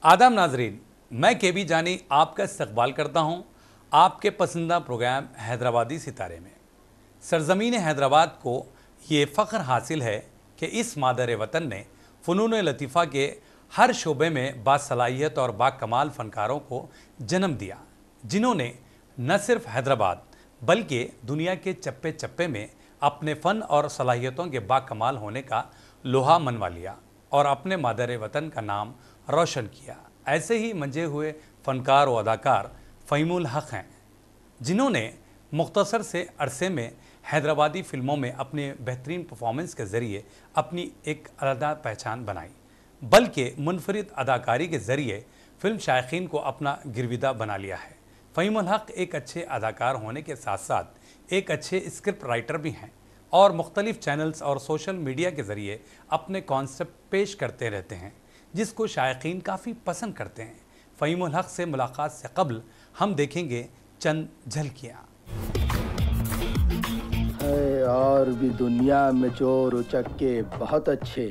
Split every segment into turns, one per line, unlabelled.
आदाब नाजरीन, मैं केबी जानी आपका इस्तकबाल करता हूँ आपके पसंदीदा प्रोग्राम हैदराबादी सितारे में। सरज़मीन हैदराबाद को ये फ़ख्र हासिल है कि इस मादर वतन ने फ़नून लतीफ़ा के हर शोबे में बासलाहियत और बाकमाल फ़नकारों को जन्म दिया, जिन्होंने न सिर्फ हैदराबाद बल्कि दुनिया के चप्पे चप्पे में अपने फ़न और सलाहियतों के बाकमाल होने का लोहा मनवा लिया और अपने मादर वतन का नाम रोशन किया। ऐसे ही मंजे हुए फ़नकार व अदाकार फ़हीमुल हक़ हैं, जिन्होंने मुख्तसर से अरसे में हैदराबादी फ़िल्मों में अपने बेहतरीन परफॉर्मेंस के ज़रिए अपनी एक अलग पहचान बनाई, बल्कि मुनफरिद अदाकारी के ज़रिए फ़िल्म शायकीन को अपना गिरविदा बना लिया है। फ़हीमुल हक़ एक अच्छे अदाकार होने के साथ साथ एक अच्छे स्क्रिप्ट राइटर भी हैं और मुख्तलिफ़ चैनल्स और सोशल मीडिया के ज़रिए अपने कॉन्सेप्ट पेश करते रहते हैं, जिसको शायकीन काफ़ी पसंद करते हैं। फ़हीमुल हक़ से मुलाकात से कबल हम देखेंगे चंद झलकियाँ।
और भी दुनिया में चोर उचक्के बहुत अच्छे,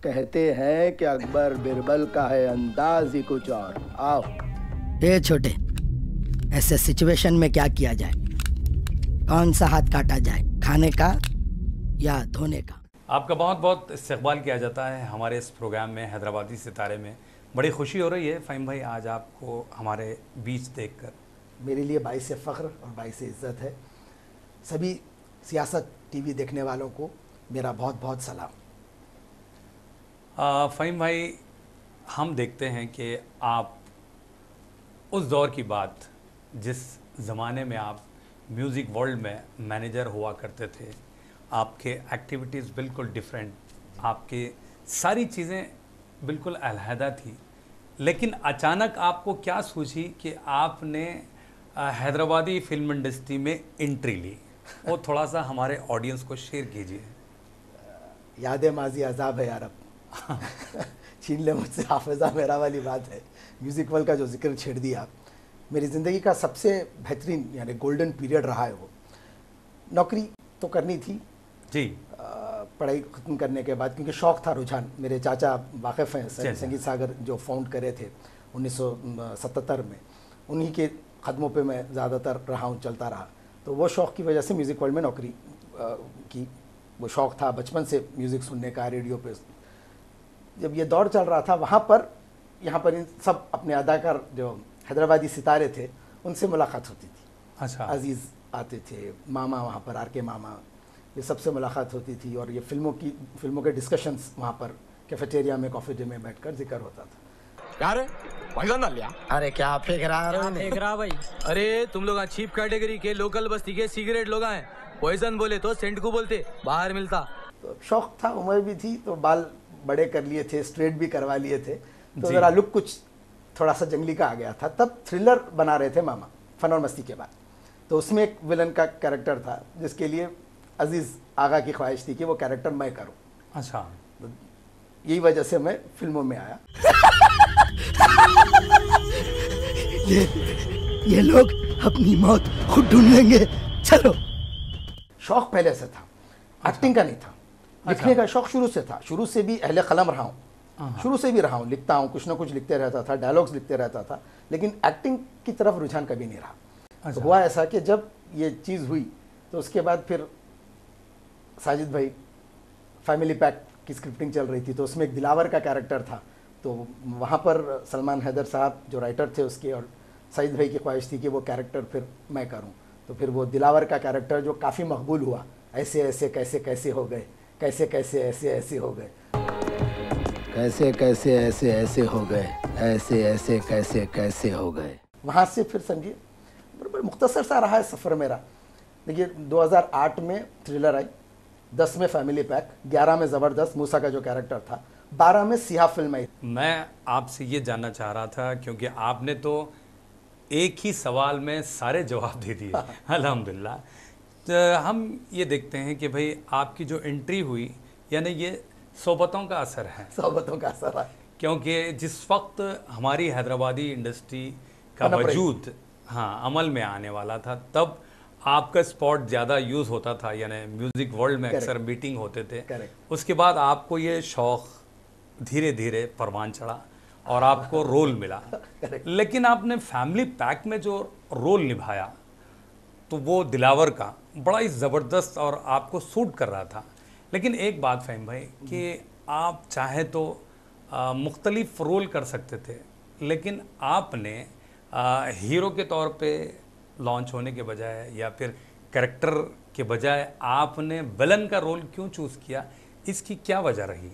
कहते हैं कि अकबर बिरबल का है अंदाज ही कुछ और। आओ।
ए छोटे, ऐसे सिचुएशन में क्या किया जाए? कौन सा हाथ काटा जाए, खाने का या धोने का?
आपका बहुत बहुत इस्तकबाल किया जाता है हमारे इस प्रोग्राम में हैदराबादी सितारे में। बड़ी खुशी हो रही है फ़हीम भाई आज आपको हमारे बीच देखकर।
मेरे लिए बाइस फ़ख्र और बाइस इज़्ज़त है। सभी सियासत टीवी देखने वालों को मेरा बहुत बहुत सलाम।
फ़हीम भाई, हम देखते हैं कि आप उस दौर की बात, जिस ज़माने में आप म्यूज़िक वर्ल्ड में मैनेजर हुआ करते थे, आपके एक्टिविटीज़ बिल्कुल डिफरेंट, आपके सारी चीज़ें बिल्कुल अलहदा थी, लेकिन अचानक आपको क्या सूझी कि आपने हैदराबादी फिल्म इंडस्ट्री में एंट्री ली? वो थोड़ा सा हमारे ऑडियंस को शेयर कीजिए।
याद माजी अजाब है यार, अब छीन ले मुझसे हाफिज़ा मेरा वाली बात है। म्यूज़िक वर्ल्ड का जो जिक्र छेड़ दिया, मेरी ज़िंदगी का सबसे बेहतरीन यानी गोल्डन पीरियड रहा है वो। नौकरी तो करनी थी
जी,
पढ़ाई ख़त्म करने के बाद, क्योंकि शौक़ था, रुझान। मेरे चाचा वाक़िफ़ हैं, संगीत सागर जो फाउंड करे थे 1977 में, उन्हीं के कदमों पे मैं ज़्यादातर रहा हूँ, चलता रहा। तो वो शौक़ की वजह से म्यूज़िक वर्ल्ड में नौकरी की वो शौक़ था बचपन से, म्यूज़िक सुनने का रेडियो पे। जब ये दौर चल रहा था, वहाँ पर यहाँ पर इन सब अपने अदाकार जो हैदराबादी सितारे थे उनसे मुलाकात होती थी।
अच्छा।
अजीज़ आते थे, मामा वहाँ पर, आर के मामा, ये सबसे मुलाकात होती थी और ये फिल्मों के डिस्कशंस वहाँ पर कैफेटेरिया में, कॉफ़ी डे में बैठकर जिक्र होता था।
यार भाईजान डाल लिया।
अरे क्या फेंक रहा
भाई?
अरे तुम लोग चीप कैटेगरी के लोकल बस्ती के सिगरेट लोग हैं, पॉइजन बोले तो सेंट को बोलते, बाहर मिलता।
तो शौक़ था, उम्र भी थी, तो बाल बड़े कर लिए थे, स्ट्रेट भी करवा लिए थे, तो ज़रा लुक कुछ थोड़ा सा जंगली का आ गया था। तब थ्रिलर बना रहे थे मामा, फन और मस्ती के बाद। तो उसमें एक विलन का कैरेक्टर था जिसके लिए अजीज़ आगा की ख्वाहिश थी कि वो कैरेक्टर मैं करूं।
अच्छा।
तो यही वजह से मैं फिल्मों में आया।
ये लोग अपनी मौत खुद ढूंढ लेंगे, चलो।
शौक़ पहले से था, एक्टिंग का नहीं था। लिखने का शौक़ शुरू से था, शुरू से भी अहले कलम रहा हूँ, शुरू से भी रहा हूँ, लिखता हूँ, कुछ ना कुछ लिखते रहता था, डायलॉग्स लिखते रहता था, लेकिन एक्टिंग की तरफ रुझान कभी नहीं रहा। तो हुआ ऐसा कि जब ये चीज़ हुई तो उसके बाद फिर साजिद भाई, फैमिली पैक की स्क्रिप्टिंग चल रही थी, तो उसमें एक दिलावर का कैरेक्टर था। तो वहाँ पर सलमान हैदर साहब जो राइटर थे उसके, और साजिद भाई की ख्वाहिश थी कि वो कैरेक्टर फिर मैं करूँ। तो फिर वो दिलावर का कैरेक्टर जो काफ़ी मकबूल हुआ, ऐसे ऐसे कैसे कैसे हो गए, कैसे कैसे ऐसे ऐसे हो गए,
कैसे कैसे ऐसे ऐसे हो गए, ऐसे ऐसे कैसे कैसे हो गए।
वहाँ से फिर समझिए बराबर मुख्तसर सा रहा है सफ़र मेरा। देखिए 2008 में थ्रिलर आई, 10 में फैमिली पैक, 11 में ज़बरदस्त मूसा का जो कैरेक्टर था, 12 में सियाह फिल्म आई।
मैं आपसे ये जानना चाह रहा था, क्योंकि आपने तो एक ही सवाल में सारे जवाब दे दिए अल्हम्दुलिल्लाह। तो हम ये देखते हैं कि भाई आपकी जो एंट्री हुई, यानी ये सोबतों का असर है।
सोबतों का असर है,
क्योंकि जिस वक्त हमारी हैदराबादी इंडस्ट्री का वजूद अमल में आने वाला था, तब आपका स्पॉट ज़्यादा यूज़ होता था, यानी म्यूज़िक वर्ल्ड में अक्सर मीटिंग होते थे। उसके बाद आपको ये शौक़ धीरे धीरे परवान चढ़ा और आपको रोल मिला, लेकिन आपने फैमिली पैक में जो रोल निभाया तो वो दिलावर का बड़ा ही ज़बरदस्त और आपको सूट कर रहा था। लेकिन एक बात फ़हीम भाई कि आप चाहे तो मुख्तलिफ रोल कर सकते थे, लेकिन आपने हीरो के तौर पे लॉन्च होने के बजाय या फिर कैरेक्टर के बजाय आपने विलन का रोल क्यों चूज़ किया, इसकी क्या वजह रही?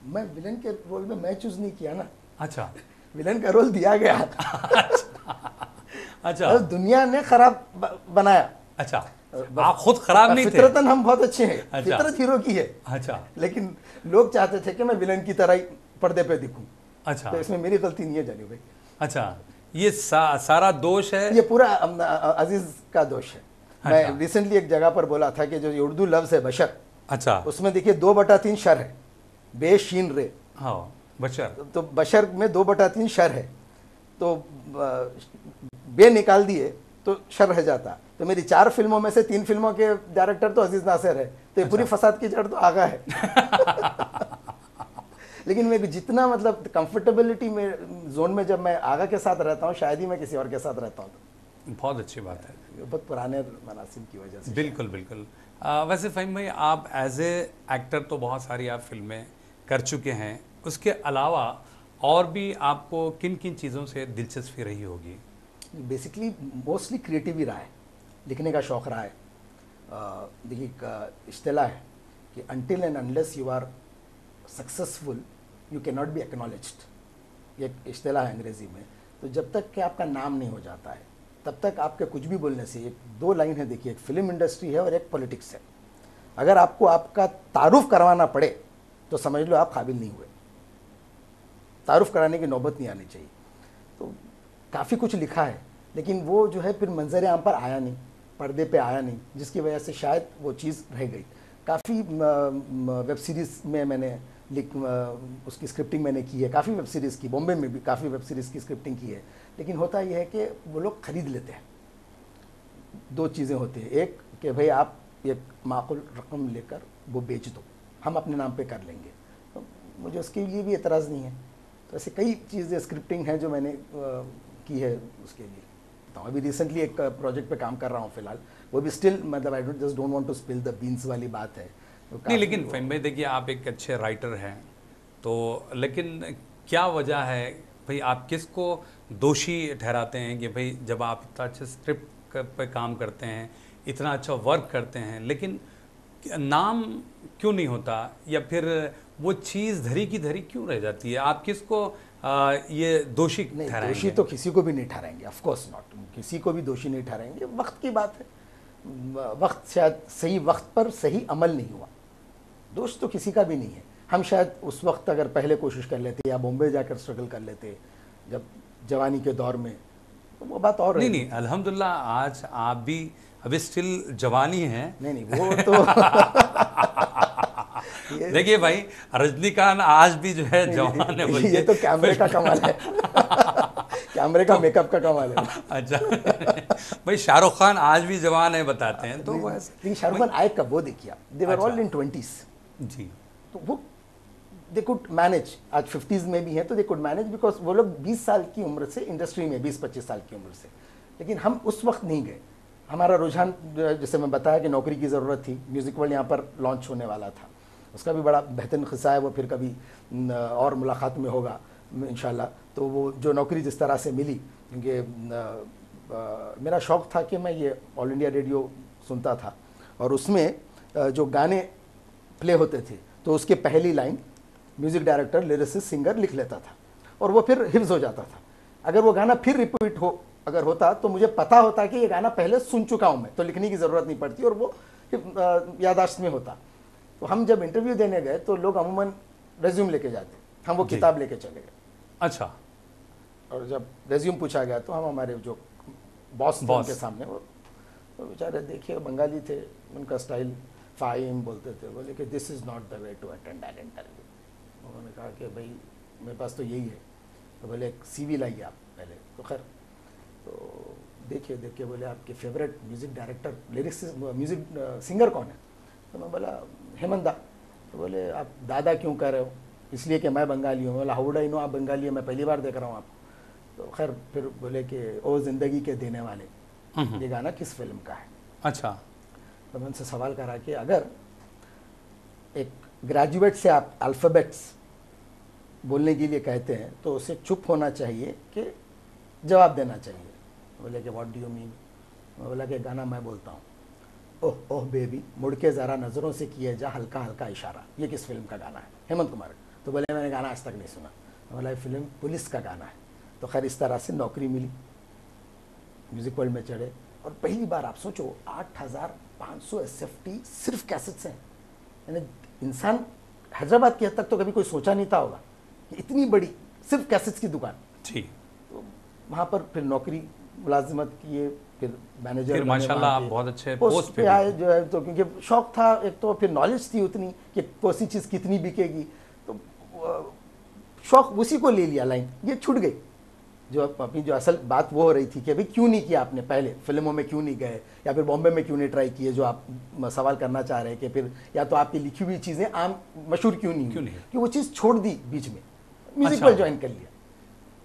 मैं विलन के रोल में मैं चूज नहीं किया ना।
अच्छा
विलन का रोल दिया गया।
अच्छा
और दुनिया ने खराब बनाया।
अच्छा, आप खुद खराब नहीं थे?
फितरतन हम बहुत अच्छे हैं।
अच्छा।
फितरत हीरो की है।
अच्छा
लेकिन लोग चाहते थे कि मैं विलन की तरह ही पर्दे पे दिखूं।
अच्छा
तो इसमें मेरी गलती नहीं है जानी भाई।
अच्छा, ये सारा दोष है?
ये पूरा अजीज का दोष है।
अच्छा।
मैं रिसेंटली एक जगह पर बोला था कि जो उर्दू लफ्ज है बशर,
अच्छा,
उसमें देखिए 2/3 शर है, बेशीन रे।
हाँ बशर,
तो बशर में 2/3 शर है, तो बे निकाल दिए तो शर रह जाता। तो मेरी 4 फिल्मों में से 3 फिल्मों के डायरेक्टर तो अजीज नासिर है, तो ये पूरी फसाद की जड़ तो आगा है। लेकिन मैं जितना मतलब कंफर्टेबिलिटी में जोन में जब मैं आगा के साथ रहता हूँ, शायद ही मैं किसी और के साथ रहता हूँ।
बहुत अच्छी बात है,
बहुत पुराने मनासिब की वजह से।
बिल्कुल बिल्कुल। वैसे फ़हीम भाई, आप एज ए एक्टर तो बहुत सारी आप फिल्में कर चुके हैं, उसके अलावा और भी आपको किन किन चीज़ों से दिलचस्पी रही होगी?
बेसिकली मोस्टली क्रिएटिव ही रहा है, लिखने का शौक़ रहा है। देखिए इस्तेलाह है कि until and unless you are successful you can not be acknowledged. ये इस्तेलाह है अंग्रेज़ी में। तो जब तक कि आपका नाम नहीं हो जाता है, तब तक आपके कुछ भी बोलने से, एक 2 लाइन है देखिए, एक फिल्म इंडस्ट्री है और एक पॉलिटिक्स है। अगर आपको आपका तारुफ करवाना पड़े तो समझ लो आप काबिल नहीं हुए। तारुफ कराने की नौबत नहीं आनी चाहिए। तो काफ़ी कुछ लिखा है, लेकिन वो जो है फिर मंजर आम पर आया नहीं, पर्दे पे आया नहीं, जिसकी वजह से शायद वो चीज़ रह गई। काफ़ी वेब सीरीज़ में मैंने उसकी स्क्रिप्टिंग मैंने की है, काफ़ी वेब सीरीज़ की, बॉम्बे में भी काफ़ी वेब सीरीज़ की स्क्रिप्टिंग की है। लेकिन होता यह है कि वो लोग ख़रीद लेते हैं। 2 चीज़ें होती हैं, एक कि भाई आप एक माकूल रकम लेकर वो बेच दो, हम अपने नाम पे कर लेंगे। तो मुझे उसके लिए भी एतराज़ नहीं है। तो ऐसे कई चीज़ें स्क्रिप्टिंग हैं जो मैंने की है उसके लिए। तो अभी रिसेंटली एक प्रोजेक्ट पे काम कर रहा हूँ फिलहाल, वो भी स्टिल मतलब I just don't want to spill the beans वाली बात है।
नहीं, लेकिन फ़हीम भाई देखिए, आप एक अच्छे राइटर हैं, तो लेकिन क्या वजह है भाई, आप किसको दोषी ठहराते हैं कि भाई जब आप इतना अच्छे स्क्रिप्ट पे काम करते हैं, इतना अच्छा वर्क करते हैं, लेकिन नाम क्यों नहीं होता, या फिर वो चीज़ धरी की धरी क्यों रह जाती है? आप किसको ये दोषी ठहराएंगे?
दोषी तो किसी को भी नहीं ठहराएंगे, ऑफ कोर्स नॉट, किसी को भी दोषी नहीं ठहराएंगे। वक्त की बात है, वक्त शायद सही वक्त पर सही अमल नहीं हुआ, दोष तो किसी का भी नहीं है। हम शायद उस वक्त अगर पहले कोशिश कर लेते या बॉम्बे जाकर स्ट्रगल कर लेते जब जवानी के दौर में, तो वो बात और
नहीं, अल्हम्दुलिल्लाह आज आप भी अभी स्टिल जवानी हैं।
नहीं वो तो
देखिए भाई, रजनीकांत आज भी जो है जवान है।
ये तो कैमरे का कमाल है। कैमरे का मेकअप का कमाल है।
अच्छा भाई, शाहरुख खान आज भी जवान है बताते हैं, तो
लेकिन शाहरुख खान आए कब वो देखिए, दे वर ऑल इन 20s
जी,
तो वो दे कुड मैनेज। आज 50s में भी हैं तो दे कुड मैनेज, बिकॉज वो लोग 20 साल की उम्र से इंडस्ट्री में, 20-25 साल की उम्र से। लेकिन हम उस वक्त नहीं गए। हमारा रुझान, जैसे मैं बताया कि नौकरी की ज़रूरत थी, म्यूज़िक वर्ल्ड यहाँ पर लॉन्च होने वाला था, उसका भी बड़ा बेहतरीन किस्सा है, वो फिर कभी और मुलाकात में होगा इंशाल्लाह। तो वो जो नौकरी जिस तरह से मिली, क्योंकि मेरा शौक़ था कि मैं ये ऑल इंडिया रेडियो सुनता था, और उसमें जो गाने प्ले होते थे तो उसके पहली line music director, lyricist, singer लिख लेता था, और वो फिर हिफ्ज़ हो जाता था। अगर वो गाना फिर रिपीट अगर होता तो मुझे पता होता कि ये गाना पहले सुन चुका हूँ मैं, तो लिखने की ज़रूरत नहीं पड़ती, और वो याददाश्त में होता। तो हम जब इंटरव्यू देने गए तो लोग अमूमन रेज्यूम लेके जाते, हम वो किताब लेके चले गए।
अच्छा।
और जब रेज्यूम पूछा गया तो हम हमारे जो बॉस थे उनके सामने, वो तो बेचारे देखिए बंगाली थे, उनका स्टाइल फाइम बोलते थे, बोले कि this is not the way to attend an interview. उन्होंने कहा कि भाई मेरे पास तो यही है। तो बोले एक CV लाइए आप पहले। तो खैर तो देखिए बोले आपके favourite music director, lyrics, music singer कौन है? तो मैं बोला हेमंत दा। तो बोले आप दादा क्यों कह रहे हो? इसलिए कि मैं बंगाली हूँ। बोला हाउ वुड आई नो आप बंगाली हैं, मैं पहली बार देख रहा हूँ आपको। तो खैर फिर बोले कि ओ ज़िंदगी के देने वाले, ये गाना किस फिल्म का है।
अच्छा।
तो मैं उनसे सवाल करा कि अगर एक ग्रेजुएट से आप अल्फ़ाबेट्स बोलने के लिए कहते हैं तो उसे चुप होना चाहिए कि जवाब देना चाहिए। बोले कि व्हाट डू यू मीन। मैं बोला कि गाना मैं बोलता हूँ, ओह ओह बेबी मुड़ के ज़रा नज़रों से किए जा हल्का हल्का इशारा, ये किस फिल्म का गाना है। हेमंत कुमार। तो बोले मैंने गाना आज तक नहीं सुना। बोला फिल्म पुलिस का गाना है। तो खैर इस तरह से नौकरी मिली, म्यूज़िक वर्ल्ड में चढ़े। और पहली बार आप सोचो 8500 SFT सिर्फ कैसेट्स हैं। यानी इंसान हैदराबाद की हद तक तो कभी कोई सोचा नहीं था होगा कि इतनी बड़ी सिर्फ कैसेट्स की दुकान।
जी।
तो वहाँ पर फिर नौकरी मुलाजिमत किए, फिर मैनेजर,
फिर माशाल्लाह आप बहुत अच्छे पोस्ट पे
आए जो है। तो क्योंकि शौक था एक, तो फिर नॉलेज थी उतनी कि कौन सी चीज़ कितनी बिकेगी, तो शौक उसी को ले लिया, लाइन ये छूट गई। जो अपनी जो असल बात वो हो रही थी कि अभी क्यों नहीं किया आपने, पहले फिल्मों में क्यों नहीं गए, या फिर बॉम्बे में क्यों नहीं ट्राई किए, जो आप सवाल करना चाह रहे हैं कि फिर या तो आपकी लिखी हुई चीज़ें आम मशहूर क्यों नहीं कि वो चीज़ छोड़ दी बीच में, म्यूजिक पर ज्वाइन कर लिया।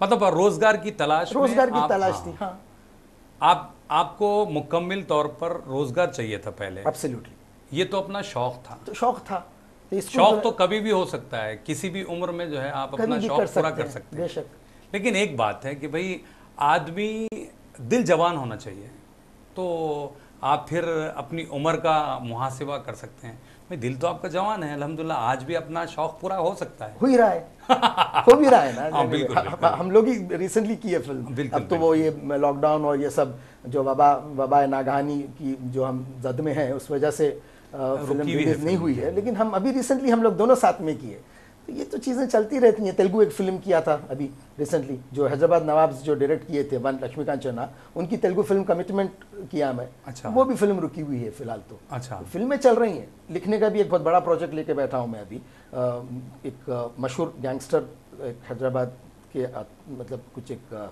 मतलब रोजगार की तलाश
थी। हाँ,
आपको मुकम्मल तौर पर रोजगार चाहिए था पहले।
एब्सोल्युटली।
ये तो अपना शौक था।
तो शौक था, तो
शौक तो कभी भी हो सकता है, किसी भी उम्र में जो है आप अपना शौक पूरा कर सकते हैं।
बेशक।
लेकिन एक बात है कि भाई आदमी दिल जवान होना चाहिए, तो आप फिर अपनी उम्र का मुहासिबा कर सकते हैं। भाई दिल तो आपका जवान है, अल्हम्दुलिल्लाह आज भी अपना शौक पूरा हो सकता है।
हो ही रहा है हो भी रहा है ना।
हाँ, बिल्कुल,
हम लोग ही रिसेंटली की है फिल्म। अब तो वो ये लॉकडाउन और ये सब जो वबा नागहानी की जो हम जद में हैं उस वजह से फिल्म रिलीज नहीं हुई है, लेकिन हम अभी रिसेंटली हम लोग दोनों साथ में किए। तो ये तो चीज़ें चलती रहती हैं। तेलुगु एक फिल्म किया था अभी रिसेंटली, जो हैदराबाद नवाब्स जो डायरेक्ट किए थे, वन लक्ष्मीकांत चन्ना, उनकी तेलुगु फिल्म कमिटमेंट किया मैं।
अच्छा।
वो भी फिल्म रुकी हुई है फिलहाल। तो
अच्छा,
फिल्में चल रही हैं। लिखने का भी एक बहुत बड़ा प्रोजेक्ट लेके बैठा हूँ मैं अभी। एक मशहूर गैंगस्टर हैदराबाद के मतलब कुछ एक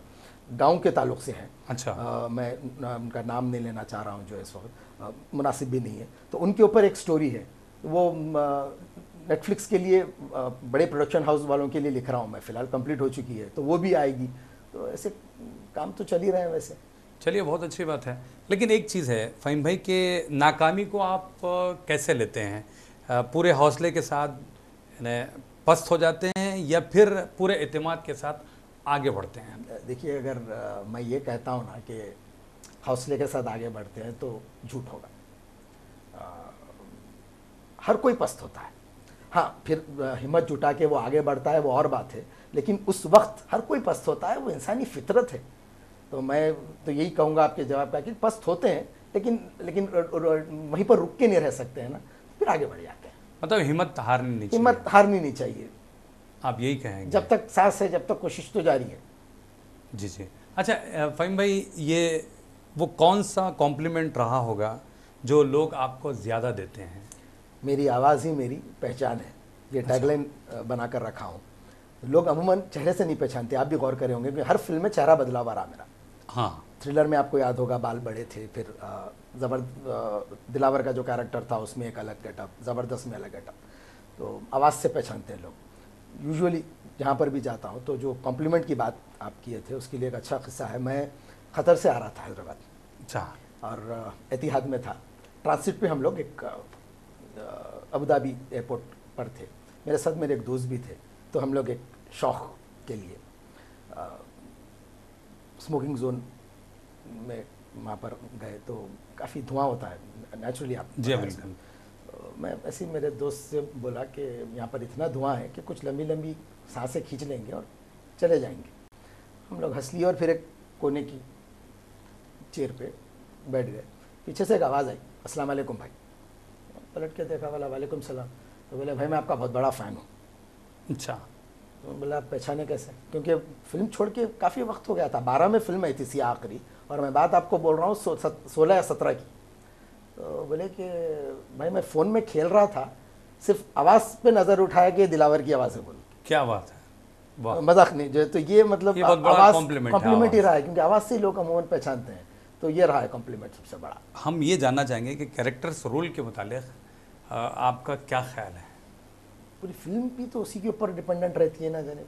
गांव के ताल्लुक से हैं।
अच्छा।
मैं उनका नाम नहीं लेना चाह रहा हूँ जो इस वक्त मुनासिब भी नहीं है। तो उनके ऊपर एक स्टोरी है, वो नेटफ्लिक्स के लिए बड़े प्रोडक्शन हाउस वालों के लिए लिख रहा हूँ मैं, फिलहाल कंप्लीट हो चुकी है, तो वो भी आएगी। तो ऐसे काम तो चल ही रहे हैं वैसे।
चलिए बहुत अच्छी बात है। लेकिन एक चीज़ है फ़हीम भाई कि नाकामी को आप कैसे लेते हैं? पूरे हौसले के साथ पस्त हो जाते हैं या फिर पूरे एतमाद के साथ आगे बढ़ते हैं?
देखिए, अगर मैं ये कहता हूँ ना कि हौसले के साथ आगे बढ़ते हैं तो झूठ होगा। हर कोई पस्त होता है, हाँ, फिर हिम्मत जुटा के वो आगे बढ़ता है, वो और बात है। लेकिन उस वक्त हर कोई पस्त होता है, वो इंसानी फितरत है। तो मैं तो यही कहूँगा आपके जवाब का कि पस्त होते हैं, लेकिन वहीं पर रुक के नहीं रह सकते हैं ना, फिर आगे बढ़ जाते हैं।
मतलब हिम्मत हारनी नहीं चाहिए।
हिम्मत हारनी नहीं चाहिए,
आप यही कहेंगे?
जब तक सांस है, जब तक कोशिश तो जारी है।
जी जी। अच्छा फ़हीम भाई, ये वो कौन सा कॉम्प्लीमेंट रहा होगा जो लोग आपको ज़्यादा देते हैं?
मेरी आवाज़ ही मेरी पहचान है, ये टैगलाइन बना कर रखा हूँ। लोग अमूमन चेहरे से नहीं पहचानते, आप भी गौर करे होंगे कि हर फिल्म में चेहरा बदला हुआ रहा मेरा।
हाँ,
थ्रिलर में आपको याद होगा बाल बड़े थे, फिर दिलावर का जो कैरेक्टर था उसमें एक अलग गेटअप, ज़बरदस्त में अलग गेटअप। तो आवाज़ से पहचानते हैं लोग। यूजुअली जहाँ पर भी जाता हूँ, तो जो कॉम्प्लीमेंट की बात आप किए थे उसके लिए एक अच्छा किस्सा है। मैं क़तर से आ रहा था हैदराबाद।
अच्छा।
और एतिहाद में था, ट्रांसिट पे हम लोग एक अबू धाबी एयरपोर्ट पर थे। मेरे साथ मेरे एक दोस्त भी थे। तो हम लोग एक शौक के लिए स्मोकिंग जोन में वहाँ पर गए, तो काफ़ी धुआं होता है नेचुरली। आप
जी बिल्कुल।
मैं ऐसे ही मेरे दोस्त से बोला कि यहाँ पर इतना धुआं है कि कुछ लंबी लंबी सांसें खींच लेंगे और चले जाएंगे। हम लोग हंस लिए और फिर एक कोने की चेयर पे बैठ गए। पीछे से एक आवाज़ आई, अस्सलाम वालेकुम भाई। पलट के देखा, वाला वालेकुम सलाम। तो बोले भाई मैं आपका बहुत बड़ा फ़ैन हूँ।
अच्छा।
तो बोला आप पहचाने कैसे? क्योंकि फिल्म छोड़ के काफ़ी वक्त हो गया था, 12 में फिल्म आई थी सी आखिरी, और मैं बात आपको बोल रहा हूँ 16 या 17 की। तो बोले कि भाई मैं फ़ोन में खेल रहा था, सिर्फ आवाज़ पे नज़र उठाया कि दिलावर की आवाज़ है। बोल
क्या बात है, वाह,
मजाक नहीं जो। तो ये मतलब आवाज़ कॉम्प्लीमेंट ही रहा है, क्योंकि आवाज़ से ही लोग अमूमन पहचानते हैं। तो ये रहा है कॉम्प्लीमेंट सबसे बड़ा।
हम ये जानना चाहेंगे कि कैरेक्टर्स रोल के मुतालिक आपका क्या ख्याल है?
पूरी फिल्म भी तो उसी के ऊपर डिपेंडेंट रहती है ना जाने,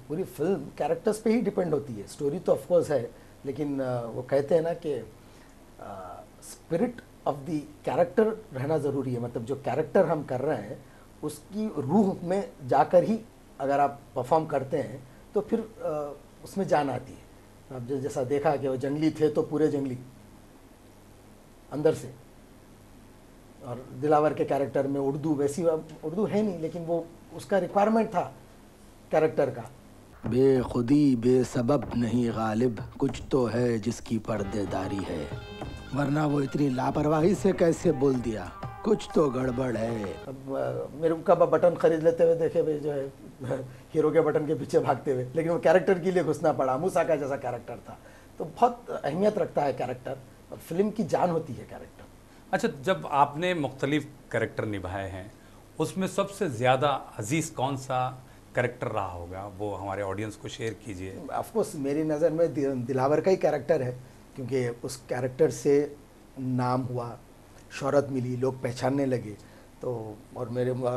पूरी फिल्म कैरेक्टर्स पे ही डिपेंड होती है। स्टोरी तो ऑफकोर्स है, लेकिन वो कहते हैं ना कि स्पिरिट ऑफ द कैरेक्टर रहना ज़रूरी है। मतलब जो कैरेक्टर हम कर रहे हैं उसकी रूह में जाकर ही अगर आप परफॉर्म करते हैं तो फिर उसमें जान आती है। अब जैसा देखा कि वो जंगली थे तो पूरे जंगली अंदर से, और दिलावर के कैरेक्टर में उर्दू, वैसी उर्दू है नहीं लेकिन वो उसका रिक्वायरमेंट था कैरेक्टर का।
बेखुदी बेसबब नहीं गालिब, कुछ तो है जिसकी पर्देदारी है, वरना वो इतनी लापरवाही से कैसे बोल दिया, कुछ तो गड़बड़ है।
अब मेरे को बटन खरीद लेते हुए देखे भाई जो है हीरो के बटन के पीछे भागते हुए, लेकिन वो कैरेक्टर के लिए घुसना पड़ा। मूसा का जैसा कैरेक्टर था, तो बहुत अहमियत रखता है कैरेक्टर, और फिल्म की जान होती है कैरेक्टर।
अच्छा, जब आपने मुख्तलिफ कैरेक्टर निभाए हैं उसमें सबसे ज़्यादा अजीज़ कौन सा कैरेक्टर रहा होगा, वो हमारे ऑडियंस को शेयर कीजिए।
ऑफकोर्स मेरी नज़र में दिलावर का ही कैरेक्टर है, क्योंकि उस कैरेक्टर से नाम हुआ, शोहरत मिली, लोग पहचानने लगे। तो और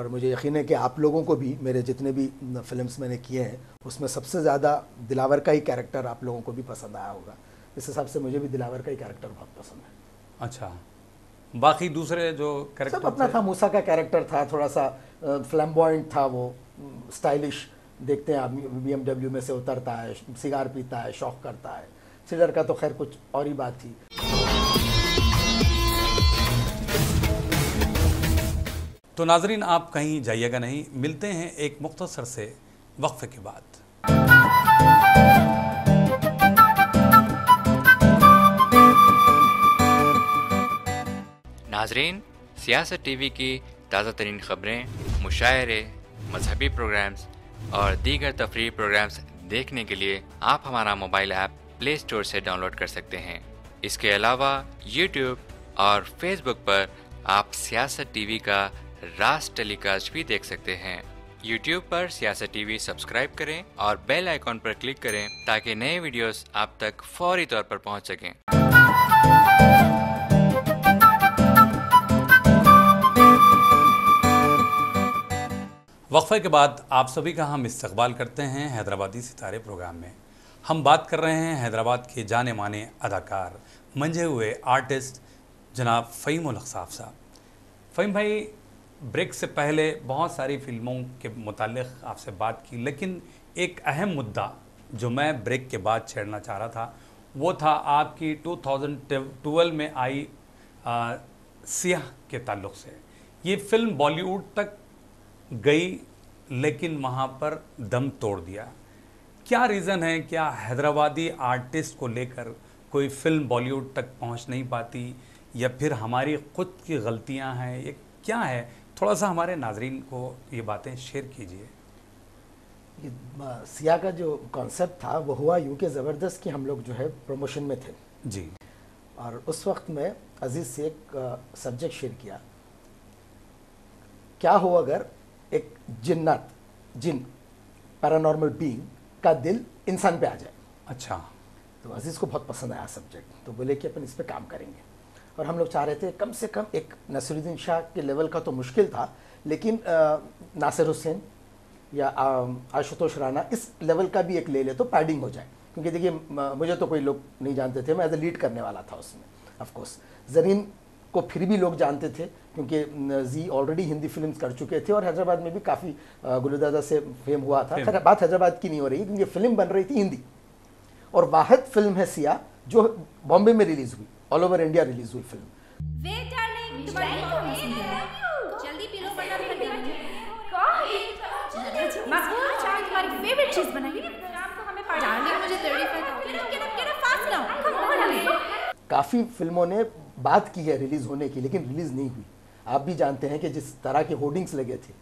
मुझे यकीन है कि आप लोगों को भी, मेरे जितने भी फिल्म्स मैंने किए हैं उसमें सबसे ज़्यादा दिलावर का ही कैरेक्टर आप लोगों को भी पसंद आया होगा। इस हिसाब से मुझे भी दिलावर का ही कैरेक्टर बहुत पसंद है।
अच्छा, बाकी दूसरे जो कैरेक्टर
सब अपना था। मूसा का कैरेक्टर था, थोड़ा सा फ्लैम्बॉयंट था, वो स्टाइलिश, देखते हैं आदमी BMW में से उतरता है, सिगार पीता है, शौक करता है। सिलर का तो खैर कुछ और ही बात थी।
तो नाजरीन, आप कहीं जाइएगा नहीं, मिलते हैं एक मुख्तसर से वक्फे के बाद।
नाजरीन, सियासत टीवी की ताज़ा तरीन ख़बरें, मुशायरे, मजहबी प्रोग्राम्स और दीगर तफरीही प्रोग्राम्स देखने के लिए आप हमारा मोबाइल ऐप प्ले स्टोर से डाउनलोड कर सकते हैं। इसके अलावा यूट्यूब और फेसबुक पर आप सियासत टीवी का राज टेलीकास्ट भी देख सकते हैं। यूट्यूब पर सियासत टीवी सब्सक्राइब करें और बेल आइकॉन पर क्लिक करें ताकि नए वीडियोस आप तक फौरी तौर पर पहुंच सकें।
वक्फे के बाद आप सभी का हम इस्तकबाल करते हैं हैदराबादी सितारे प्रोग्राम में। हम बात कर रहे हैं हैदराबाद के जाने माने अदाकार, मंझे हुए आर्टिस्ट जनाब फ़हीम उल हक साहब। फ़हीम भाई, ब्रेक से पहले बहुत सारी फिल्मों के मुताल्लिक़ आपसे बात की, लेकिन एक अहम मुद्दा जो मैं ब्रेक के बाद छेड़ना चाह रहा था वो था आपकी 2012 में आई सियाह के ताल्लुक़ से। ये फिल्म बॉलीवुड तक गई लेकिन वहाँ पर दम तोड़ दिया। क्या रीज़न है? क्या हैदराबादी आर्टिस्ट को लेकर कोई फिल्म बॉलीवुड तक पहुँच नहीं पाती, या फिर हमारी ख़ुद की गलतियाँ हैं? ये क्या है? थोड़ा सा हमारे नाजरीन को ये बातें शेयर कीजिए।
सिया का जो कॉन्सेप्ट था वो हुआ यूं कि ज़बरदस्त कि हम लोग जो है प्रमोशन में थे
जी,
और उस वक्त में अजीज़ से एक सब्जेक्ट शेयर किया, क्या हो अगर एक जिन पैरानॉर्मल बीइंग का दिल इंसान पे आ जाए।
अच्छा।
तो अजीज़ को बहुत पसंद आया सब्जेक्ट, तो बोले कि अपन इस पे काम करेंगे। और हम लोग चाह रहे थे कम से कम एक नसीरुद्दीन शाह के लेवल का तो मुश्किल था, लेकिन नासिर हुसैन या आशुतोष राणा इस लेवल का भी एक ले ले तो पैडिंग हो जाए। क्योंकि देखिए मुझे तो कोई लोग नहीं जानते थे, मैं एज ए लीड करने वाला था उसमें। ऑफकोर्स ज़रीन को फिर भी लोग जानते थे क्योंकि जी ऑलरेडी हिंदी फिल्म्स कर चुके थे और हैदराबाद में भी काफ़ी गुलदादा से फेम हुआ था। खैर बात हैदराबाद की नहीं हो रही क्योंकि फिल्म बन रही थी हिंदी, और वाहिद फिल्म है सिया जो बॉम्बे में रिलीज़ हुई, ऑल ओवर इंडिया रिलीज़ हुई फिल्म।
जल्दी पी लो वरना ठंडी हो जाएगी। चाय तुम्हारी फेवरेट चीज बनाइए। शाम को हमें पार्टी डार्लिंग, मुझे 35 get up fast now come on।
काफ़ी फिल्मों ने बात की है रिलीज़ होने की, लेकिन रिलीज़ नहीं हुई। आप भी जानते हैं कि जिस तरह के होर्डिंग्स लगे थे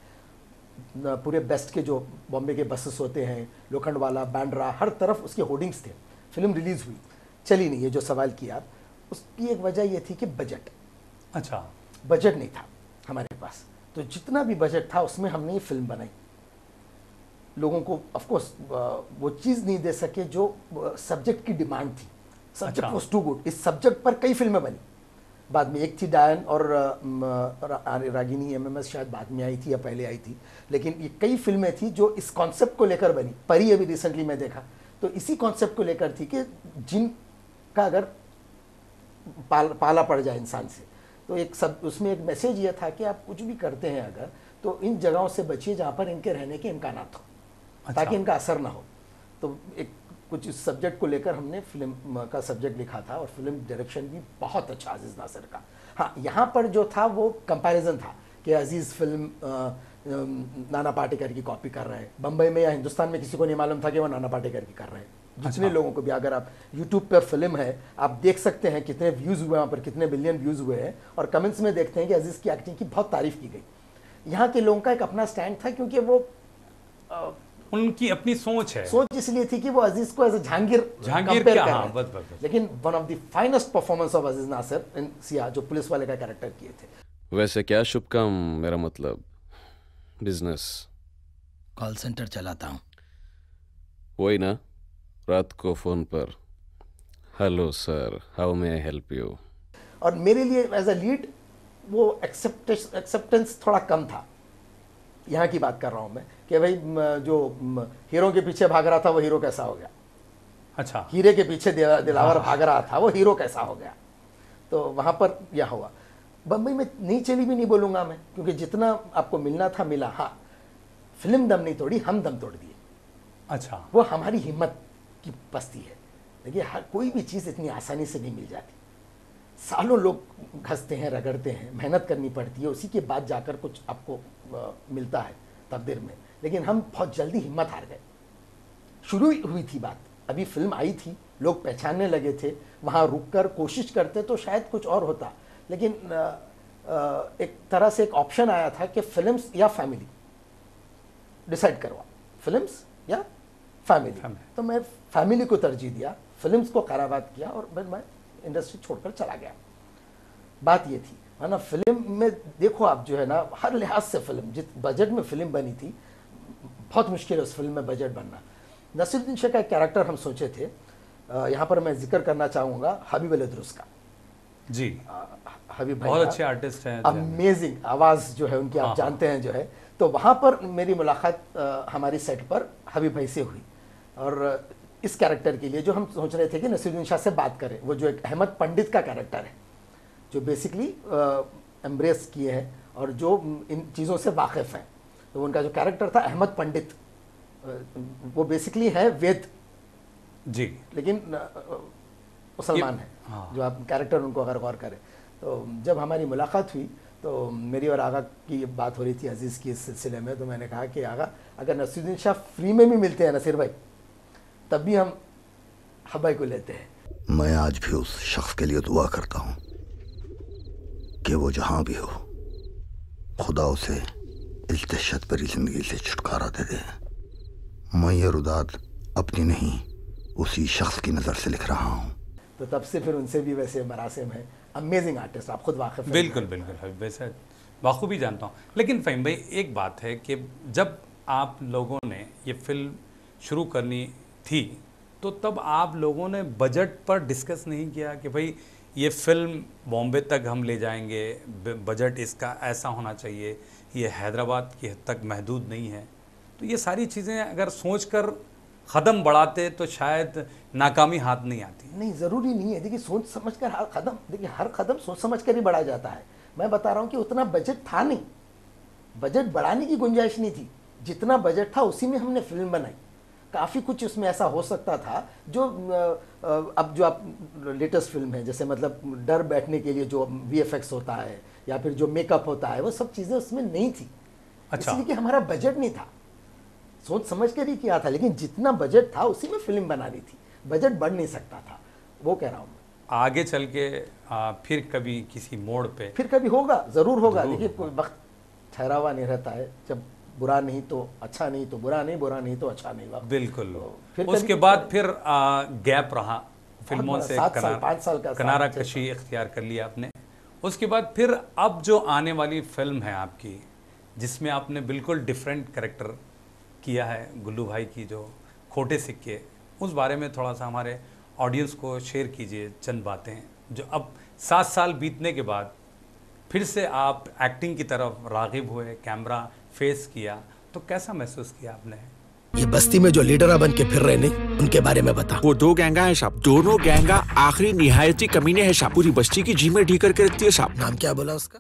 पूरे बेस्ट के, जो बॉम्बे के बसेस होते हैं, लोखंडवाला, बांद्रा, हर तरफ उसके होर्डिंग्स थे। फिल्म रिलीज़ हुई, चली नहीं। ये जो सवाल किया उसकी एक वजह ये थी कि बजट।
अच्छा,
बजट नहीं था हमारे पास, तो जितना भी बजट था उसमें हमने ये फिल्म बनाई। लोगों को ऑफकोर्स वो चीज़ नहीं दे सके जो सब्जेक्ट की डिमांड थी। Subject was too good. इस सब्जेक्ट पर कई फिल्में बनी, बाद में एक थी डायन और रागिनी एमएमएस शायद बाद में आई थी या पहले आई थी, लेकिन ये कई फिल्में थी जो इस कॉन्सेप्ट को लेकर बनी। परी अभी रिसेंटली मैं देखा तो इसी कॉन्सेप्ट को लेकर थी कि जिन का अगर पाला पड़ जाए इंसान से तो एक सब उसमें एक मैसेज ये था कि आप कुछ भी करते हैं अगर तो इन जगहों से बचिए जहाँ पर इनके रहने के इम्कानात हो, ताकि इनका असर ना हो। तो एक कुछ इस सब्जेक्ट को लेकर हमने फिल्म का सब्जेक्ट लिखा था और फिल्म डायरेक्शन भी बहुत अच्छा अजीज़ नासिर का। हाँ, यहाँ पर जो था वो कंपैरिजन था कि अजीज़ फिल्म नाना पाटेकर की कॉपी कर रहे हैं। बम्बई में या हिंदुस्तान में किसी को नहीं मालूम था कि वो नाना पाटेकर की कर रहे हैं। जितने लोगों को भी, अगर आप यूट्यूब पर फिल्म है आप देख सकते हैं कितने व्यूज़ हुए, वहाँ पर कितने बिलियन व्यूज़ हुए हैं, और कमेंट्स में देखते हैं कि अजीज़ की एक्टिंग की बहुत तारीफ़ की गई। यहाँ के लोगों का एक अपना स्टैंड था क्योंकि वो
उनकी अपनी सोच है,
सोच इसलिए थी कि वो अजीज को as a Jahangir
Jahangir
compare
क्या,
कर
हाँ,
रहे थे।
बस, बस।
लेकिन one of the finest performance of Aziz Nasir in Siya, जो पुलिस वाले का कैरेक्टर किए थे।
वैसे क्या शुभ काम, मेरा मतलब बिजनेस।
कॉल सेंटर चलाता हूँ।
वही ना, रात को फोन पर hello sir, how may I help you.
और मेरे लिए एज अ लीड वो एक्सेप्टेंस थोड़ा कम था। यहाँ की बात कर रहा हूँ मैं कि भाई जो हीरो के पीछे भाग रहा था वो हीरो कैसा हो गया,
अच्छा,
हीरे के पीछे दिलावर भाग रहा था वो हीरो कैसा हो गया। तो वहाँ पर यह हुआ। बम्बई में नहीं चली भी नहीं बोलूँगा मैं, क्योंकि जितना आपको मिलना था मिला। हाँ, फिल्म दम नहीं तोड़ी, हम दम तोड़ दिए।
अच्छा,
वो हमारी हिम्मत की पस्ती है। देखिए, हर कोई भी चीज़ इतनी आसानी से नहीं मिल जाती। सालों लोग घसते हैं, रगड़ते हैं, मेहनत करनी पड़ती है, उसी के बाद जाकर कुछ आपको मिलता है तकदीर में। लेकिन हम बहुत जल्दी हिम्मत हार गए। शुरू हुई थी बात, अभी फिल्म आई थी, लोग पहचानने लगे थे, वहाँ रुककर कोशिश करते तो शायद कुछ और होता। लेकिन एक तरह से एक ऑप्शन आया था कि फिल्म्स या फैमिली, डिसाइड करवा, फिल्म्स या फैमिली। तो मैं फैमिली को तरजीह दिया, फिल्म्स को खराबात किया और फिर मैं इंडस्ट्री छोड़कर चला गया। बात ये थी, वरना फिल्म में देखो आप जो है ना, हर लिहाज से फिल्म, जिस बजट में फिल्म बनी थी, बहुत मुश्किल है उस फिल्म में बजट बनना। नसीरुद्दीन शाह का एक कैरेक्टर हम सोचे थे, यहाँ पर मैं जिक्र करना चाहूँगा हबीब अली दुरुस का।
जी,
हबीब भाई
बहुत अच्छे आर्टिस्ट हैं,
अमेजिंग आवाज़ जो है उनकी, आप जानते हैं जो है। तो वहाँ पर मेरी मुलाकात हमारी सेट पर हबीब भाई से हुई, और इस कैरेक्टर के लिए जो हम सोच रहे थे कि नसीरुद्दीन शाह से बात करें, वो जो एक अहमद पंडित का कैरेक्टर है, जो बेसिकली एम्ब्रेस किए हैं और जो इन चीज़ों से वाकिफ़ हैं। तो उनका जो कैरेक्टर था अहमद पंडित, वो बेसिकली है वेद
जी,
लेकिन मुसलमान है। जो आप कैरेक्टर उनको अगर गौर करें, तो जब हमारी मुलाकात हुई तो मेरी और आगा की बात हो रही थी अजीज़ की इस सिलसिले में। तो मैंने कहा कि आगा, अगर नसीरुद्दीन शाह फ्री में भी मिलते हैं नसीर भाई, तब भी हम हबाई को लेते हैं।
मैं आज भी उस शख्स के लिए दुआ करता हूँ कि वो जहाँ भी हो, खुदा उसे इस दहशत भरी जिंदगी से छुटकारा दे दे। मैं ये रुदाद अपनी नहीं, उसी शख्स की नज़र से लिख रहा हूँ।
तो तब से फिर उनसे भी वैसे मरासिम है। अमेजिंग आर्टिस्ट, आप खुद वाकिफ हैं।
बिल्कुल बिल्कुल, वैसे बाखूबी जानता हूँ। लेकिन फ़हीम भाई, एक बात है कि जब आप लोगों ने ये फिल्म शुरू करनी थी तो तब आप लोगों ने बजट पर डिस्कस नहीं किया कि भाई ये फिल्म बॉम्बे तक हम ले जाएंगे, बजट इसका ऐसा होना चाहिए, ये हैदराबाद की हद तक महदूद नहीं है? तो ये सारी चीज़ें अगर सोचकर कदम बढ़ाते तो शायद नाकामी हाथ नहीं आती।
नहीं, ज़रूरी नहीं है। देखिए, सोच समझ कर हर कदम, देखिए हर कदम सोच समझ कर ही बढ़ाया जाता है। मैं बता रहा हूँ कि उतना बजट था नहीं, बजट बढ़ाने की गुंजाइश नहीं थी। जितना बजट था उसी में हमने फिल्म बनाई। काफ़ी कुछ उसमें ऐसा हो सकता था जो अब जो आप लेटेस्ट फिल्म है, जैसे मतलब डर बैठने के लिए जो VFX होता है या फिर जो मेकअप होता है, वो सब चीज़ें उसमें नहीं थी।
अच्छा,
इसलिए कि हमारा बजट नहीं था, सोच समझ कर ही किया था। लेकिन जितना बजट था उसी में फिल्म बनानी थी, बजट बढ़ नहीं सकता था, वो कह रहा हूँ मैं।
आगे चल के फिर कभी किसी मोड़ पे
फिर कभी होगा, ज़रूर होगा। देखिए, कोई वक्त ठहरा हुआ नहीं रहता है। जब बुरा नहीं तो अच्छा नहीं, तो बुरा नहीं, बुरा नहीं तो अच्छा नहीं वक्त।
बिल्कुल।
फिर
उसके बाद फिर गैप रहा फिल्मों से,
5 साल का
किनारा कशी इख्तियार कर लिया आपने। उसके बाद फिर अब जो आने वाली फिल्म है आपकी, जिसमें आपने बिल्कुल डिफरेंट कैरेक्टर किया है, गुल्लू भाई की जो खोटे सिक्के, उस बारे में थोड़ा सा हमारे ऑडियंस को शेयर कीजिए चंद बातें जो अब 7 साल बीतने के बाद फिर से आप एक्टिंग की तरफ राग़िब हुए, कैमरा फेस किया, तो कैसा महसूस किया आपने?
ये बस्ती में जो लीडर बन के फिर रहे नहीं, उनके बारे में बता।
वो 2 गैंगा है साहब, दोनों गैंगा आखिरी निहायती कमीने हैं साहब, पूरी बस्ती की जी में ढी करके रखती है साहब।
नाम क्या बोला उसका?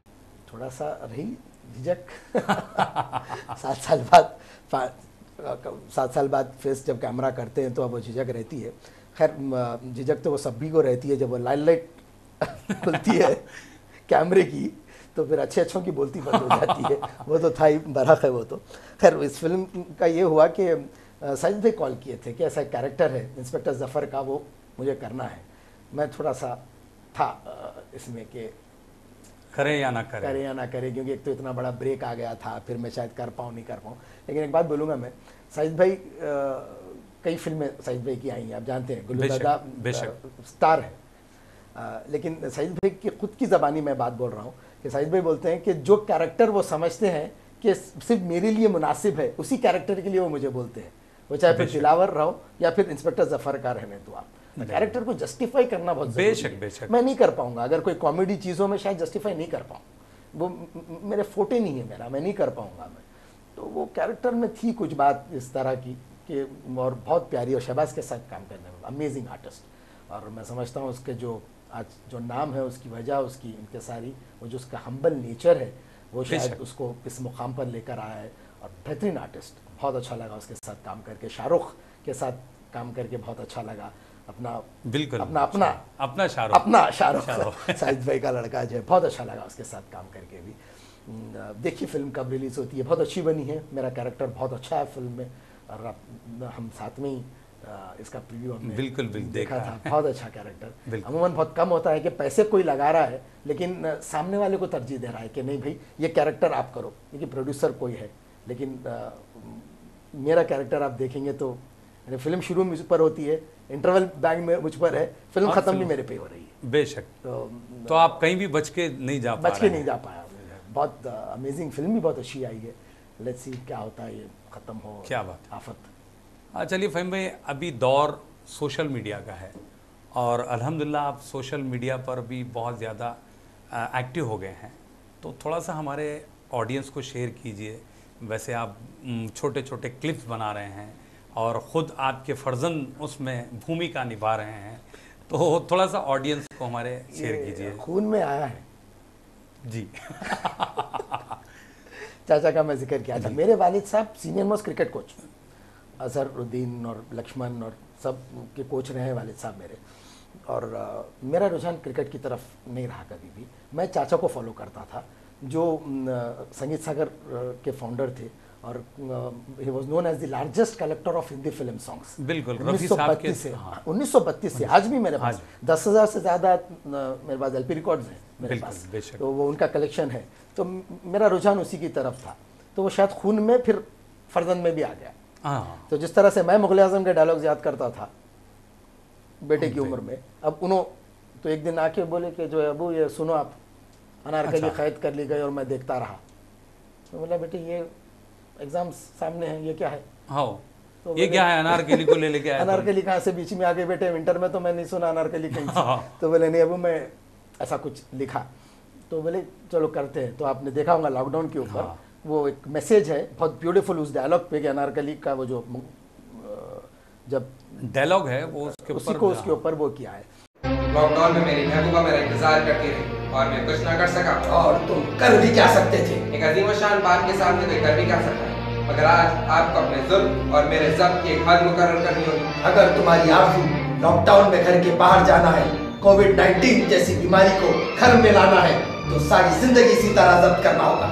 थोड़ा सा रही झिझक 7 साल बाद फेस जब कैमरा करते हैं तो अब वो झिझक रहती है। खैर झिझक तो वो सभी को रहती है, जब वो लाइट खुलती है कैमरे की तो फिर अच्छों की बोलती बंद हो जाती है। वो तो था ही, बरहक है वो तो। खैर इस फिल्म का ये हुआ कि साजिद भाई कॉल किए थे कि ऐसा एक कैरेक्टर है इंस्पेक्टर ज़फ़र का, वो मुझे करना है। मैं थोड़ा सा था इसमें कि
करें या ना करें,
क्योंकि एक तो इतना बड़ा ब्रेक आ गया था, फिर मैं शायद कर पाऊँ नहीं कर पाऊँ। लेकिन एक बात बोलूँगा मैं, साजिद भाई कई फिल्में साजिद भाई की आई हैं, आप जानते हैं, गुल्लू दादा स्टार है। लेकिन साजिद भाई की खुद की ज़बानी मैं बात बोल रहा हूँ कि साजिद भाई बोलते हैं कि जो कैरेक्टर वो समझते हैं कि सिर्फ मेरे लिए मुनासिब है, उसी कैरेक्टर के लिए वो मुझे बोलते हैं। वो चाहे फिर दिलावर रहो या फिर इंस्पेक्टर ज़फ़र का रहने दो, आप कैरेक्टर को जस्टिफाई करना बहुत ज़रूरी है। मैं नहीं कर पाऊंगा, अगर कोई कॉमेडी चीज़ों में शायद जस्टिफाई नहीं कर पाऊँ, वो मेरे फोटे नहीं है मेरा, मैं नहीं कर पाऊंगा मैं। तो वो कैरेक्टर में थी कुछ बात इस तरह की कि, और बहुत प्यारी, और शहबाज के साथ काम करने में अमेजिंग आर्टिस्ट। और मैं समझता हूँ उसके जो आज जो नाम है उसकी वजह उसकी इंतसारी, वो जो उसका हम्बल नेचर है वो शायद उसको इस मुकाम पर लेकर आया है। और बेहतरीन आर्टिस्ट, बहुत अच्छा लगा उसके साथ काम करके। शाहरुख के साथ काम करके बहुत अच्छा लगा।
बिल्कुल
अपना शाहरुख साजिद भाई का लड़का जो है, बहुत अच्छा लगा उसके साथ काम करके भी। देखिए फिल्म कब रिलीज़ होती है, बहुत अच्छी बनी है, मेरा कैरेक्टर बहुत अच्छा है फिल्म में, और हम साथ में ही इसका प्रीव्यू हमने
बिल्कुल
देखा था। बहुत अच्छा कैरेक्टर। अमूमन बहुत कम होता है कि पैसे कोई लगा रहा है लेकिन सामने वाले को तरजीह दे रहा है कि नहीं भाई ये कैरेक्टर आप करो, क्योंकि प्रोड्यूसर कोई है। लेकिन मेरा कैरेक्टर आप देखेंगे तो फिल्म शुरू मुझ पर होती है, इंटरवल बैंक में मुझ पर है, फिल्म खत्म भी मेरे पे हो रही है।
बेशक। तो आप कहीं भी बच के नहीं जा
पाया। बहुत अमेजिंग फिल्म भी बहुत अच्छी आई है। लेट्स सी क्या होता है, ये ख़त्म हो,
क्या बात
आफत।
चलिए फ़हीम भाई, अभी दौर सोशल मीडिया का है और अल्हम्दुलिल्लाह आप सोशल मीडिया पर भी बहुत ज़्यादा एक्टिव हो गए हैं, तो थोड़ा सा हमारे ऑडियंस को शेयर कीजिए। वैसे आप छोटे छोटे क्लिप्स बना रहे हैं और ख़ुद आपके फ़र्जन उसमें भूमिका निभा रहे हैं, तो थोड़ा सा ऑडियंस को हमारे शेयर कीजिए।
खून में आया है
जी।
चाचा का मैं जिक्र किया था, मेरे वालिद साहब senior most cricket coach, Azharuddin और लक्ष्मण और सब के कोच रहे हैं वालिद साहब मेरे। और मेरा रुझान क्रिकेट की तरफ नहीं रहा कभी भी। मैं चाचा को फॉलो करता था जो संगीत सागर के फाउंडर थे, और he was known as the largest collector of Hindi film songs.
बिल्कुल,
1932 से आज भी मेरे पास 10,000 से ज़्यादा मेरे पास एलपी रिकॉर्ड्स हैं मेरे पास, तो वो उनका कलेक्शन है। तो मेरा रुझान उसी की तरफ था, तो वो शायद खून में फिर फर्जंद में भी आ गया। तो जिस तरह से मैं मुग़ल आज़म के डायलॉग्स याद करता था बेटे की उम्र में, अब उन्होंने तो एक दिन आके बोले कि जो है अबू ये सुनो आप, अनारकली कैद कर ली गई और मैं देखता रहा। तो बोला बेटे ये एग्जाम सामने है, ये क्या है?
हाँ तो ये क्या है, अनारकली को ले लेके आया?
अनारकली कहाँ से बीच में आगे बेटे, विंटर में तो मैं नहीं सुना अनारकली कहीं से। तो बोले नहीं अबू मैं ऐसा कुछ लिखा। तो बोले चलो करते हैं। तो आपने देखा होगा लॉकडाउन के ऊपर वो एक मैसेज है बहुत ब्यूटीफुल उस डायलॉग पे कि अनारकली का वो जो जब
डायलॉग है वो
उसके ऊपर वो किया है।
लॉकडाउन में मेरी महबूबा मेरा इंतजार करती रही और मैं कुछ ना कर सका।
और तुम कर भी क्या सकते थे?
एक अजीम शान बात के सामने कोई कर भी क्या सकता है, मगर आज आपको अपने जुल्म और मेरे ज़ब्त की एक हद मुकर्रर करनी होगी।
अगर तुम्हारी आरज़ू लॉकडाउन में घर के बाहर जाना है, कोविड-19 जैसी बीमारी को घर में लाना है, तो सारी जिंदगी इसी तरह ज़ब्त करना होगा।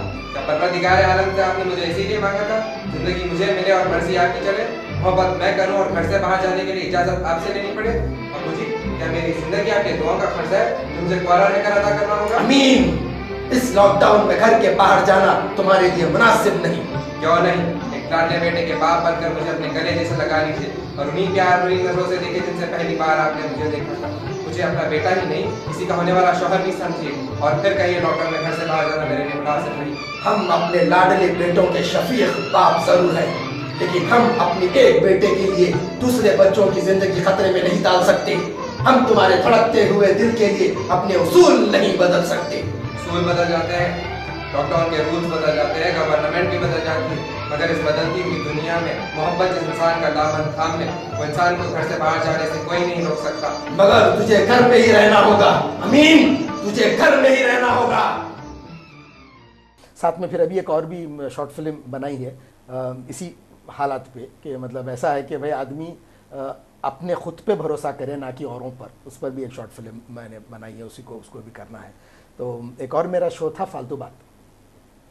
परवरदिगार आलम से आपने मुझे इसीलिए मांगा था जिंदगी मुझे मिले और मर्जी आपकी चले, मोहब्बत मैं करूं और घर से बाहर जाने के लिए इजाजत आपसे लेनी पड़े। और मुझे क्या मेरी जिंदगी आपके दुआओं का खर्च है मुझे कुआरा रहकर अदा करना होगा?
आमीन। इस लॉकडाउन में घर के बाहर जाना तुम्हारे लिए मुनासिब नहीं।
क्यों नहीं, एक लाडले बेटे के बाप बनकर मुझे अपने गले जैसे लगा लीजिए और उन्हीं प्यार भरी नजरों से देखे जिनसे पहली बार आपने मुझे देखा था। मुझे अपना बेटा ही नहीं किसी का होने वाला शौहर भी समझिए और फिर कहिए लॉकडाउन में घर से बाहर जाना मेरे लिए मुनासिब नहीं।
हम अपने लाडले बेटों के शफीक बाप जरूर हैं, लेकिन हम अपनी एक बेटे के लिए दूसरे बच्चों की जिंदगी खतरे में नहीं डाल सकते।
हम तुम्हारे धड़कते हुए दिल के लिए अपने उसूल नहीं बदल सकते।
उसूल बदल जाते हैं, लॉकडाउन के रूल्स बदल जाते हैं, गवर्नमेंट भी बदल जाती है, मगर इस बदलती हुई दुनिया में मोहब्बत इस इंसान का दामन थाम ले, वो इंसान को घर से बाहर जाने से कोई नहीं रोक सकता।
मगर तुझे घर में ही रहना होगा अमीन, तुझे घर में ही रहना होगा। साथ में फिर अभी एक और भी शॉर्ट फिल्म बनाई है इसी हालात पे कि मतलब ऐसा है कि भाई आदमी अपने खुद पे भरोसा करे ना कि औरों पर, उस पर भी एक शॉर्ट फिल्म मैंने बनाई है, उसी को उसको भी करना है। तो एक और मेरा शो था फालतू बात,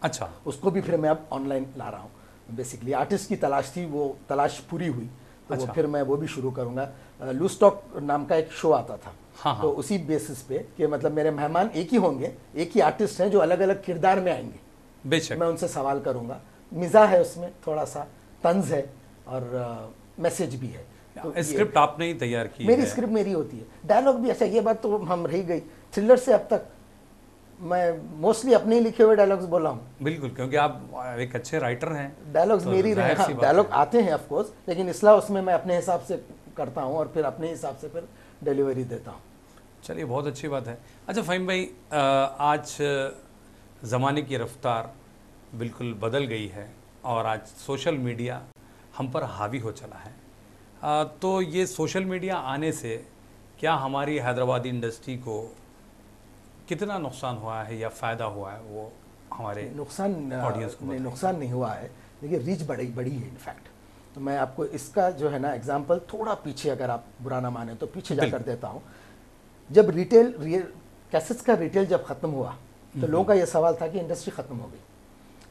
अच्छा,
उसको भी फिर मैं अब ऑनलाइन ला रहा हूँ। बेसिकली आर्टिस्ट की तलाश थी, वो तलाश पूरी हुई तो
अच्छा।
वो फिर मैं वो भी शुरू करूँगा। लूज टॉक नाम का एक शो आता था,
हाँ,
तो उसी बेसिस पे कि मतलब मेरे मेहमान एक ही होंगे, एक ही आर्टिस्ट हैं जो अलग अलग किरदार में आएंगे,
बेशक
मैं उनसे सवाल करूँगा। मिज़ा है उसमें, थोड़ा सा तंज है और मैसेज भी है। तो
स्क्रिप्ट आपने ही तैयार की
मेरी
है?
स्क्रिप्ट मेरी होती है, डायलॉग भी। अच्छा, ये बात तो हम रही गई, थ्रिलर से अब तक मैं मोस्टली अपने ही लिखे हुए डायलॉग्स बोला हूँ।
बिल्कुल, क्योंकि आप एक अच्छे राइटर हैं।
डायलॉग्स
तो
मेरी रहे,
जाहिर सी बात
डायलॉग
है।
आते हैं ऑफ कोर्स, लेकिन इसलिए उसमें मैं अपने हिसाब से करता हूँ और फिर अपने हिसाब से फिर डिलीवरी देता हूँ।
चलिए, बहुत अच्छी बात है। अच्छा फ़हीम भाई, आज ज़माने की रफ्तार बिल्कुल बदल गई है और आज सोशल मीडिया हम पर हावी हो चला है। तो ये सोशल मीडिया आने से क्या हमारी हैदराबादी इंडस्ट्री को कितना नुकसान हुआ है या फ़ायदा हुआ है, वो हमारे
नुकसान
ऑडियंस को?
नुकसान नहीं हुआ है, देखिए रीच बड़ी है इनफैक्ट। तो मैं आपको इसका जो है ना एग्जांपल थोड़ा पीछे, अगर आप बुरा ना माने तो पीछे जाकर देता हूँ। जब कैसेट्स का रिटेल जब ख़त्म हुआ तो लोगों का ये सवाल था कि इंडस्ट्री ख़त्म हो गई,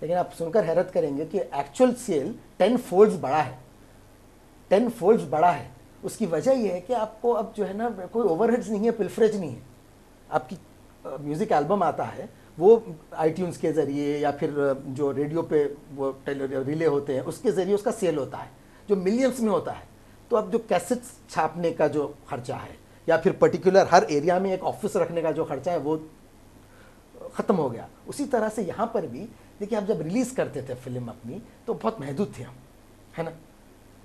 लेकिन आप सुनकर हैरत करेंगे कि एक्चुअल सेल 10 फोल्ड्स बड़ा है, 10 फोल्ड्स बड़ा है। उसकी वजह यह है कि आपको अब जो है ना कोई ओवरहेड्स नहीं है, पिलफरेज नहीं है। आपकी म्यूज़िक एल्बम आता है वो iTunes के ज़रिए या फिर जो रेडियो पे वो रिले होते हैं उसके ज़रिए उसका सेल होता है जो मिलियंस में होता है। तो अब जो कैसेट्स छापने का जो खर्चा है या फिर पर्टिकुलर हर एरिया में एक ऑफिस रखने का जो खर्चा है वो ख़त्म हो गया। उसी तरह से यहाँ पर भी देखिए, आप जब रिलीज़ करते थे फिल्म अपनी तो बहुत महदूद थे हम, है ना।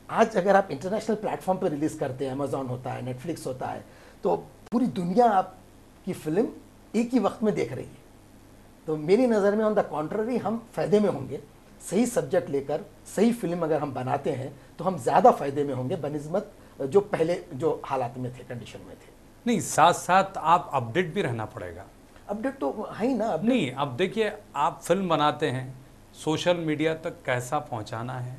आज अगर आप इंटरनेशनल प्लेटफॉर्म पर रिलीज़ करते हैं, अमेज़ॉन होता है, नेटफ्लिक्स होता है, तो पूरी दुनिया आपकी फ़िल्म एक ही वक्त में देख रही है। तो मेरी नज़र में ऑन द कॉन्ट्ररी हम फ़ायदे में होंगे। सही सब्जेक्ट लेकर सही फिल्म अगर हम बनाते हैं तो हम ज़्यादा फ़ायदे में होंगे बनिस्बत जो पहले जो हालात में थे, कंडीशन में थे।
नहीं, साथ साथ आप अपडेट भी रहना पड़ेगा।
अपडेट तो है ही ना।
नहीं, अब देखिए, आप फिल्म बनाते हैं, सोशल मीडिया तक कैसा पहुंचाना है,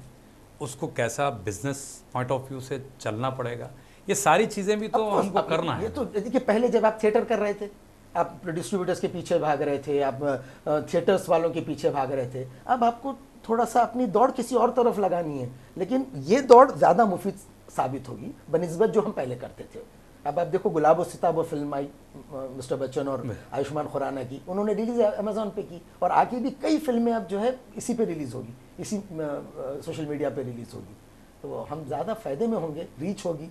उसको कैसा बिजनेस पॉइंट ऑफ व्यू से चलना पड़ेगा, ये सारी चीज़ें भी तो हमको करना है।
ये तो देखिए, पहले जब आप थिएटर कर रहे थे, आप डिस्ट्रीब्यूटर्स के पीछे भाग रहे थे, आप थिएटर्स वालों के पीछे भाग रहे थे। अब आपको थोड़ा सा अपनी दौड़ किसी और तरफ लगानी है, लेकिन ये दौड़ ज़्यादा मुफीद साबित होगी बनिस्बत जो हम पहले करते थे। अब आप देखो, गुलाब और सिताब फिल्म आई मिस्टर बच्चन और आयुष्मान खुराना की, उन्होंने रिलीज़ अमेज़ॉन पे की, और आगे भी कई फिल्में अब जो है इसी पे रिलीज़ होगी, इसी सोशल मीडिया पे रिलीज़ होगी। तो हम ज़्यादा फ़ायदे में होंगे, रीच होगी,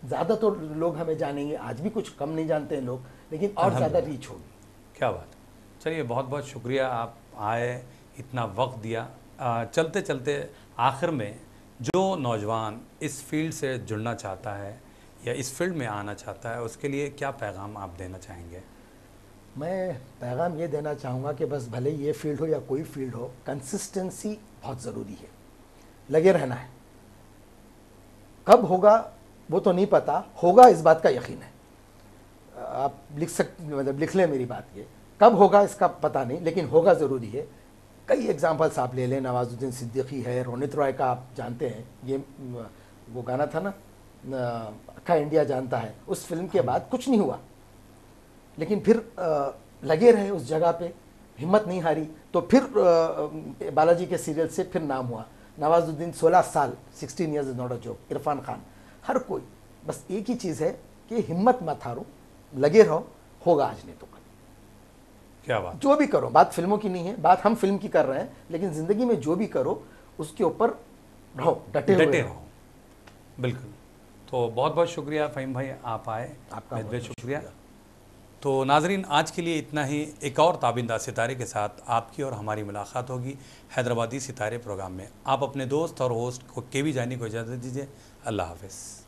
ज़्यादा तो लोग हमें जानेंगे। आज भी कुछ कम नहीं जानते हैं लोग, लेकिन और ज़्यादा रीच होगी।
क्या बात। चलिए, बहुत बहुत शुक्रिया, आप आए, इतना वक्त दिया। चलते चलते आखिर में जो नौजवान इस फील्ड से जुड़ना चाहता है या इस फील्ड में आना चाहता है, उसके लिए क्या पैगाम आप देना चाहेंगे?
मैं पैगाम ये देना चाहूँगा कि बस भले ये फील्ड हो या कोई फील्ड हो, कंसिस्टेंसी बहुत ज़रूरी है, लगे रहना है। कब होगा वो तो नहीं पता, होगा इस बात का यकीन है। आप मतलब लिख लें मेरी बात, ये कब होगा इसका पता नहीं, लेकिन होगा ज़रूरी है। कई एग्जांपल्स आप ले लें, नवाजुद्दीन सिद्दीकी है, रोनित रॉय का आप जानते हैं, ये वो गाना था ना, अक्का इंडिया जानता है, उस फिल्म के बाद कुछ नहीं हुआ, लेकिन फिर लगे रहे उस जगह पे, हिम्मत नहीं हारी, तो फिर बालाजी के सीरियल से फिर नाम हुआ। नवाजुद्दीन 16 साल, 16 years is not a joke. Irrfan Khan, हर कोई, बस एक ही चीज़ है कि हिम्मत मत हारो, लगे रहो, होगा आज नहीं तो कल।
क्या बात।
जो भी करो, बात फिल्मों की नहीं है, बात हम फिल्म की कर रहे हैं, लेकिन ज़िंदगी में जो भी करो उसके ऊपर रहो, डटे रहो।
बिल्कुल। तो बहुत बहुत शुक्रिया फ़हीम भाई, आप आए,
आपका
बहुत शुक्रिया। तो नाजरीन, आज के लिए इतना ही। एक और ताबिंदा सितारे के साथ आपकी और हमारी मुलाकात होगी हैदराबादी सितारे प्रोग्राम में। आप अपने दोस्त और होस्ट को केवी जानी को इजाज़त दीजिए। अल्लाह हाफ़िज़।